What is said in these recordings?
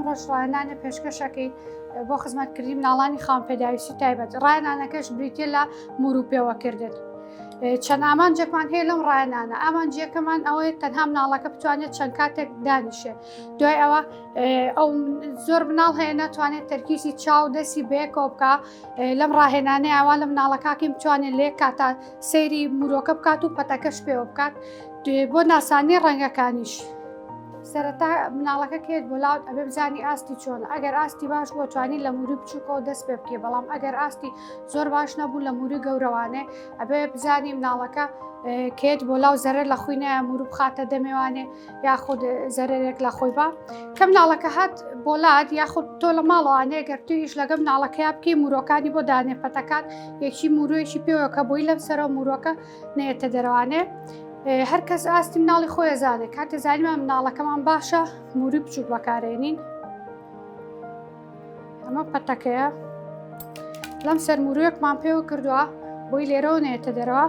ڕۆژ ڕایەنانە پێشکەشەکەی بۆ خزمەتکردی مناڵانی خاوەنپێداویستی تایبەت. ڕایەنانەکەش بریتە لە موروپێوەکردن. چەند ئامانجێکمان هەیە لەم ڕایەنانە. ئامانجیەکەمان ئەوەیە تەنها مناڵەکە بتوانێت چەند کاتێک دانیشێ. دوای ئەوە ئەو زۆر مناڵ هەیە ناتوانێت تەرکیزی چاو دەستی بەیەکەوە بکە. لەم ڕاهێنانەیە ئەوە لە مناڵەکەکەی بتوانێت لێ کاتە سەیری مرۆکە بکات و پەتەکەش پێوە بکات بۆ ناسانی ڕەنگەکانیش. سەرەتا مناڵەکە کێت بۆ لاوت ئەبێ بزانی ئاستی چۆن. ئەگەر ئاستی باش بۆ توانی لە موری بچووکەوە دەست پێ بکێ، بەڵام ئەگەر ئاستی زۆر باش نەبوو لە موری گەورەوانێ ئەبێ بزانی مناڵەکە کێت بۆ لاو زەرەر لە خۆی نایە موری بخاتە دەمێوانێ یاخود زەرێک لە خۆی بە کە مناڵەکە هات بۆ لات یاخود تۆ لە ماڵەوانەیە گەر تویش لەگە مناڵەکەیا بکەی مرۆکانی بۆ دانێ پەتەکان یەکی مورویەکی پێوە کە بۆی لەم سەرەوە مرۆکە نێتە دەرەوانێ. هەر کەس ئاستی مناڵی خۆی زانێت کاتێ زانیمان مناڵەکەمان باشە موری بچووک بەکارێنین. ئەمە پەتەکەیە لەم سەر مورویەکمان پێوە کردووە بۆی لێرەوە نێتە دەرەوە.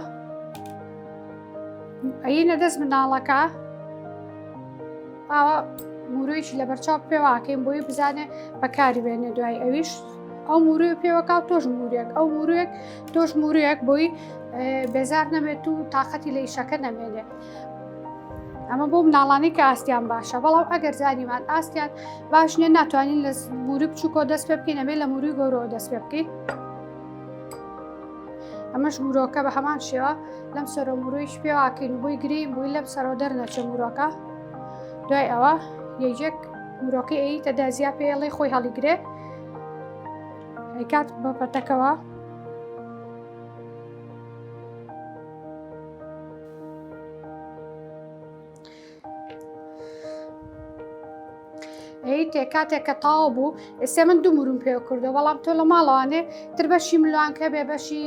ئەینە دەست مناڵەکە ئاوە مورویشی لە بەرچاو پێواکەین بۆی بزانێ بەکاری بێنێ. دوای ئەویش ئەو موروی پێوەکە تۆش موریەک ئەو مورویەک تۆش موریەک بۆی بێزار نەبێت و تااقەتی لە ئیشەکە نەمێنێ. ئەمە بۆ مناڵانی کە ئاستیان باشە، بەڵام ئەگەر زانیمان ئاستیان باش نیە ناتوانین لە موری بچووکەوە دەست پێ بکەین، ئەبێ لە موری گەورەوە دەست پێ بکەین. ئەمەش مرۆکە بە هەمان شێوە لەم سەرۆ مورویش پێواکەین و بۆی گرین بووی لەم سەرۆ دەرنەچە مرۆکە. دوای ئەوە یەکێک مرۆکەی ئەیتە دازیا پێڵێ خۆی هەڵیگرێ ئەیکات بە پەتەکەوە. کاتێک کە تاوا بوو ئێستا من دوو مروم پێوە کردو، بەڵام تۆ لە ماڵەوانێ تر بەشی ملوانکە بێ بەشی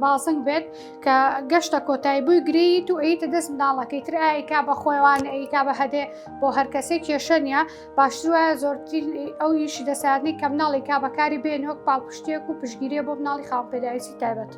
بازنگ بێت کە گەشتە کۆتایی بووی گریت و ئەیتە دەست مناڵەکەی تر ئایکا بە خۆیوان ئەیکا بە هەدێ بۆ هەر کەسێک کێشە نیە باشترە زۆرترین ئەو یشی دەساردنی کە مناڵی کا بەکاری بێن وەک پاڵپشتێک و پشگیریە بۆ مناڵی خاوەنپێداویستی تایبەت.